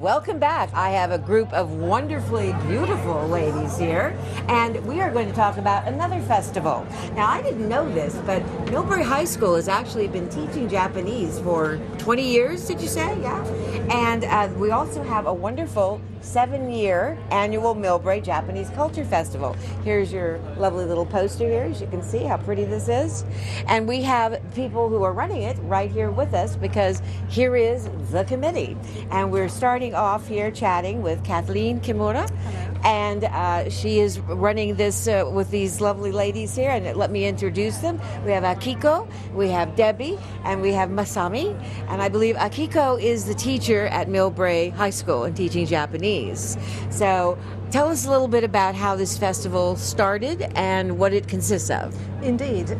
Welcome back. I have a group of wonderfully beautiful ladies here, and we are going to talk about another festival. Now, I didn't know this, but Millbrae High School has actually been teaching Japanese for 20 years, did you say? Yeah. And we also have a wonderful 7-year annual Millbrae Japanese Culture Festival. Here's your lovely little poster here, as you can see how pretty this is. And we have people who are running it right here with us, because here is the committee. And we're starting off here chatting with Kathleen Kimura. Hello. And she is running this with these lovely ladies here. And let me introduce them. We have Akiko, we have Debbie, and we have Masami. And I believe Akiko is the teacher at Millbrae High School and teaching Japanese. So tell us a little bit about how this festival started and what it consists of. Indeed.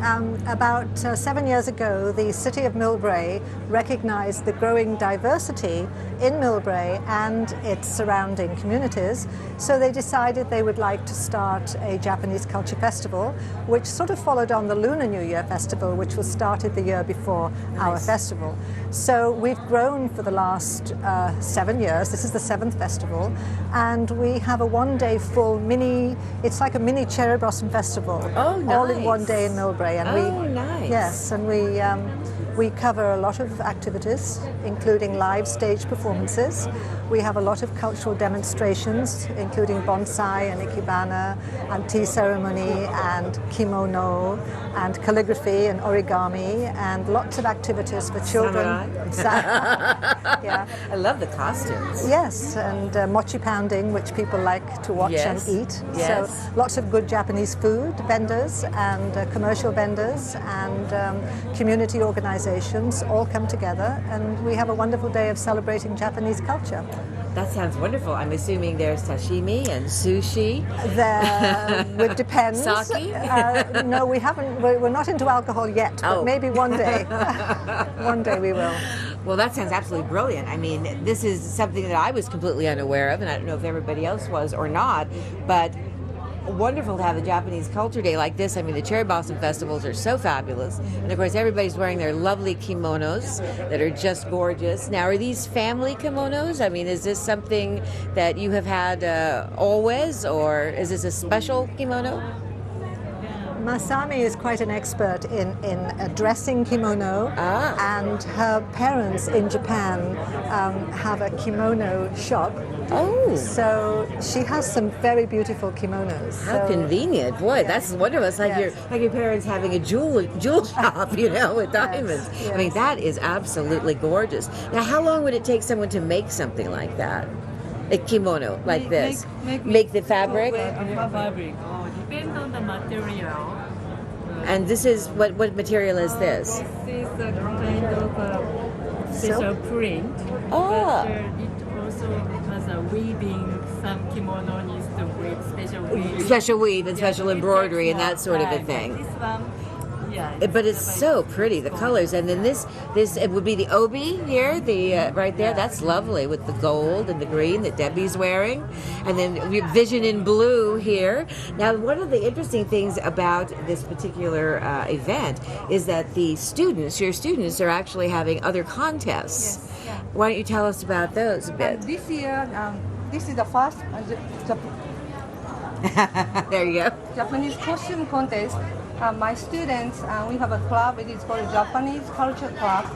About 7 years ago, the city of Millbrae recognized the growing diversity in Millbrae and its surrounding communities. So they decided they would like to start a Japanese culture festival, which sort of followed on the Lunar New Year festival, which was started the year before our festival. So we've grown for the last 7 years. This is the 7th festival. And we have a one-day full mini, it's like a mini cherry blossom festival. Oh, nice. All in one day in Millbrae. And nice. Yes, and we cover a lot of activities, including live stage performances. We have a lot of cultural demonstrations, including bonsai and ikebana and tea ceremony and kimono and calligraphy and origami, and lots of activities for children. Yeah. I love the costumes. Yes, and mochi pounding, which people like to watch and eat. Yes. So lots of good Japanese food vendors and commercial vendors and community organizations all come together, and we have a wonderful day of celebrating Japanese culture. That sounds wonderful. I'm assuming there's sashimi and sushi. There, it depends. Sake? No, we haven't. We're not into alcohol yet, but maybe one day. One day we will. Well, that sounds absolutely brilliant. I mean, this is something that I was completely unaware of, and I don't know if everybody else was or not, but wonderful to have a Japanese Culture Day like this. I mean, the Cherry Blossom Festivals are so fabulous. And of course, everybody's wearing their lovely kimonos that are just gorgeous. Now, are these family kimonos? I mean, is this something that you have had always, or is this a special kimono? Masami is quite an expert in dressing kimono, and her parents in Japan have a kimono shop. Oh. So she has some very beautiful kimonos. How convenient. Boy, that's wonderful. It's like your parents having a jewel shop, you know, with diamonds. Yes. I mean, that is absolutely gorgeous. Now, how long would it take someone to make something like that? A kimono like this? Make the fabric? Fabric. Depends on the material. And this is, what material is this? This is a kind of a special print. Oh. But it also has a weaving. Some kimono needs to weave special weave. Special weave and special embroidery and that sort of a Right. thing. This one, But it's so pretty, the colors. And then this it would be the obi here, the right there. That's lovely with the gold and the green that Debbie's wearing. And then Vision in blue here. Now, one of the interesting things about this particular event is that your students are actually having other contests. Yes, yeah. Why don't you tell us about those a bit? This year, this is the first There you go. Japanese costume contest. My students, we have a club, it is called Japanese Culture Club.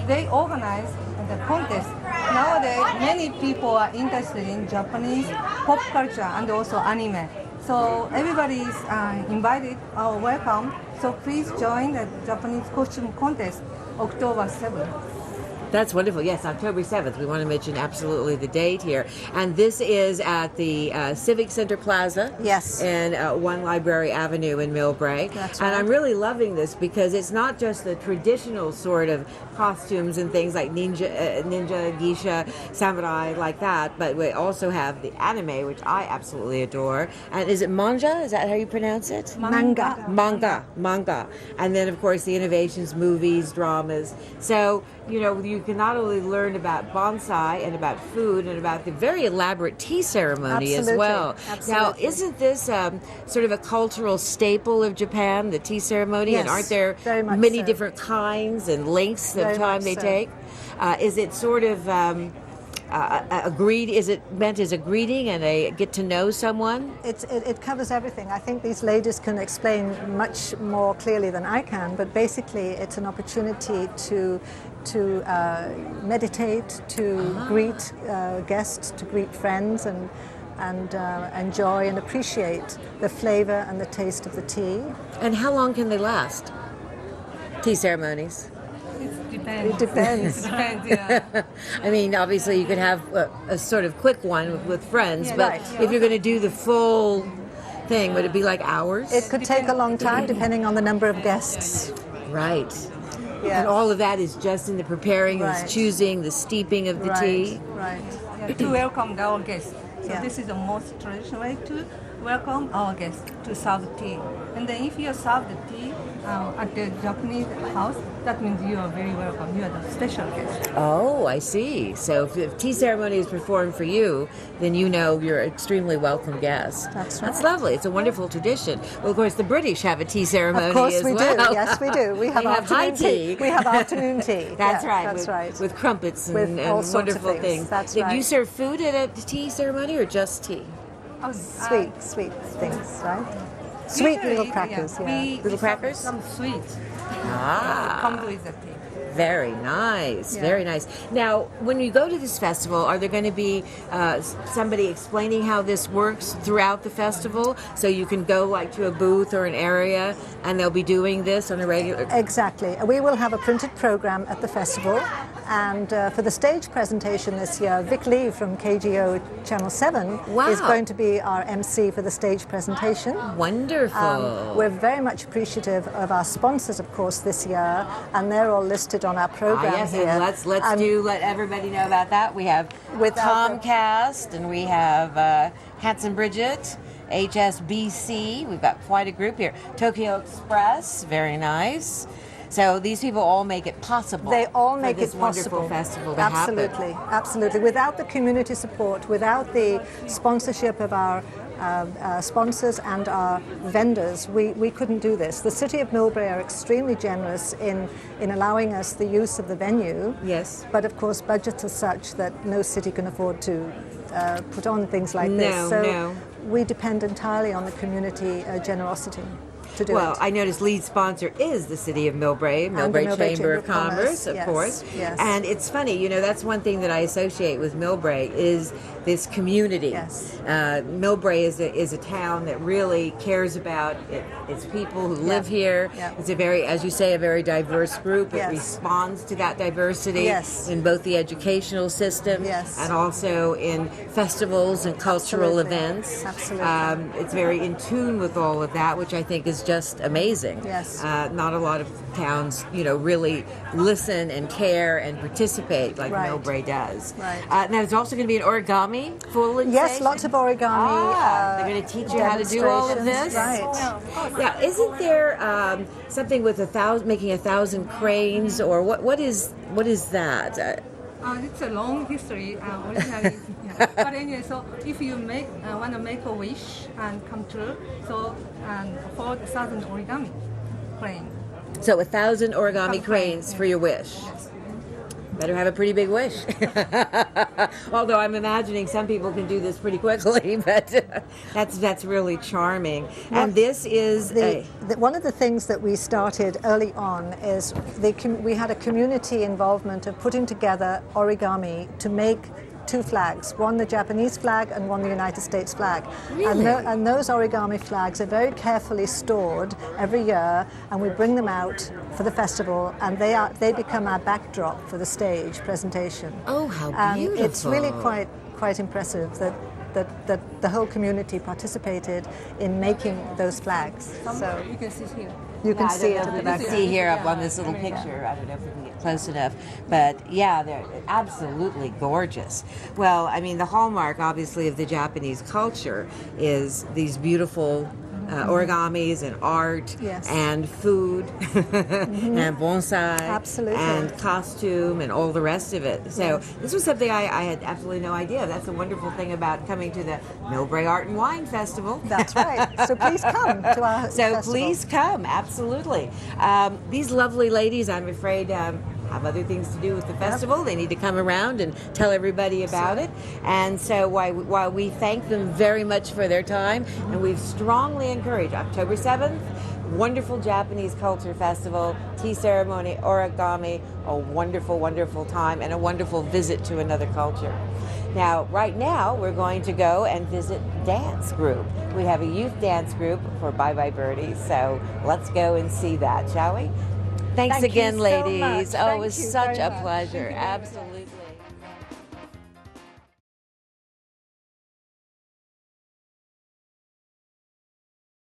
They organize the contest. Nowadays, many people are interested in Japanese pop culture and also anime. So everybody is invited or welcome. So please join the Japanese costume contest, October 7th. That's wonderful. Yes, October 7th. We want to mention absolutely the date here. And this is at the Civic Center Plaza. Yes. And 1 Library Avenue in Millbrae. That's And right. I'm really loving this because it's not just the traditional sort of costumes and things like ninja, geisha, samurai, like that, but we also have the anime, which I absolutely adore. And is it manga? Is that how you pronounce it? Manga. Manga. And then, of course, the innovations, movies, dramas. So, you can not only learn about bonsai and about food and about the very elaborate tea ceremony as Absolutely. well. Absolutely. Now, isn't this sort of a cultural staple of Japan, the tea ceremony? Yes, and aren't there very much many so. different kinds and lengths of Very time much they so. take? Is it sort of is it meant as a greeting and a get to know someone? It covers everything. I think these ladies can explain much more clearly than I can, but basically it's an opportunity to meditate, to greet guests, to greet friends, and enjoy and appreciate the flavor and the taste of the tea. And how long can they last? Tea ceremonies. It depends. Yeah. I mean, obviously you could have a sort of quick one with friends, but right. if you're going to do the full thing, would it be like hours? It could take a long time depending on the number of guests. Right. Yeah. And all of that is just in the preparing, Right. the choosing, the steeping of the tea. Right. Yeah, to welcome our guests. So Yeah. this is the most traditional way to welcome our guests, to serve tea. And then if you serve the tea at the Japanese house, that means you are very welcome. You are the special guest. Oh, I see. So if tea ceremony is performed for you, then you know you're an extremely welcome guest. That's That's right. lovely. It's a wonderful tradition. Well, of course, the British have a tea ceremony Of course as we well. do. Yes, we do. We have They have high afternoon tea. We have afternoon tea. That's Yeah, right. That's with, right. With crumpets With and all sorts of wonderful things. That's Did you right. serve food at a tea ceremony or just tea? Sweet things, right? Sweet little Usually, crackers. Yeah. We Little serve crackers? Some sweets. Ah. Comes with the tea. Very nice, Yeah. very nice. Now, when you go to this festival, are there going to be somebody explaining how this works throughout the festival? So you can go like to a booth or an area, and they'll be doing this on a regular. Exactly. We will have a printed program at the festival, and for the stage presentation this year, Vic Lee from KGO Channel 7 Wow. is going to be our MC for the stage presentation. Wonderful. We're very much appreciative of our sponsors, of course, this year, and they're all listed on our program yes, here. and let's let everybody know about that. We have Without the- Comcast, and we have Hanson Bridget, HSBC. We've got quite a group here. Tokyo Express, very nice. So these people all make it possible. They all for make this it possible. wonderful festival to Absolutely, happen. absolutely. Without the community support, without the sponsorship of our sponsors and our vendors, we couldn't do this. The City of Millbrae are extremely generous in allowing us the use of the venue. Yes. But of course, budgets are such that no city can afford to put on things like No, this. So no. we depend entirely on the community generosity to do Well, it. I noticed lead sponsor is the City of Millbrae, And the Millbrae Millbrae Chamber of Commerce, of yes, course. yes. And it's funny, you know, that's one thing that I associate with Millbrae is this community. Yes. Millbrae is a town that really cares about its people who live here. Yeah. It's a very, as you say, a very diverse group. It Yes. responds to that diversity Yes. in both the educational system Yes. and also in festivals and cultural Absolutely. events. Absolutely. It's very in tune with all of that, which I think is just amazing. Yes. Not a lot of towns, you know, really listen and care and participate like Right. Millbrae does. Right. Now, there's also going to be an origami full Yes, lots of origami. They're going to teach you how to do all of this. Right. Yeah, isn't there something with making 1,000 cranes, or what is that? It's a long history. Originally, yeah. But anyway, so if you want to make a wish and come true, so 4,000 origami crane. So 1,000 origami Some cranes crane, for your wish. Better have a pretty big wish. Although I'm imagining some people can do this pretty quickly, but that's really charming. And this is One of the things that we started early on is we had a community involvement of putting together origami to make two flags, one the Japanese flag and one the United States flag. Really? And those origami flags are very carefully stored every year, and we bring them out for the festival, and they become our backdrop for the stage presentation. Oh, how And beautiful. it's really quite impressive that the whole community participated in making those flags. So You can see here. you can I see don't it know at the if back. you can see here up on this little picture. I don't know if we can get close enough, but yeah, they're absolutely gorgeous. Well, I mean, the hallmark, obviously, of the Japanese culture is these beautiful origamis and art Yes. and food and bonsai Absolutely. and costume and all the rest of it. So this was something I had absolutely no idea. That's the wonderful thing about coming to the Millbrae Art and Wine Festival. That's right. So please come to our So festival. please come, absolutely. These lovely ladies, I'm afraid have other things to do with the festival. They need to come around and tell everybody about it. And so while we thank them very much for their time, and we've strongly encouraged October 7th, wonderful Japanese Culture Festival, tea ceremony, origami, a wonderful, wonderful time, and a wonderful visit to another culture. Now, right now, we're going to go and visit dance group. We have a youth dance group for Bye Bye Birdie, so let's go and see that, shall we? Thanks Thank you again, so ladies. much. Oh, it Thank was you such very a much. pleasure. Absolutely.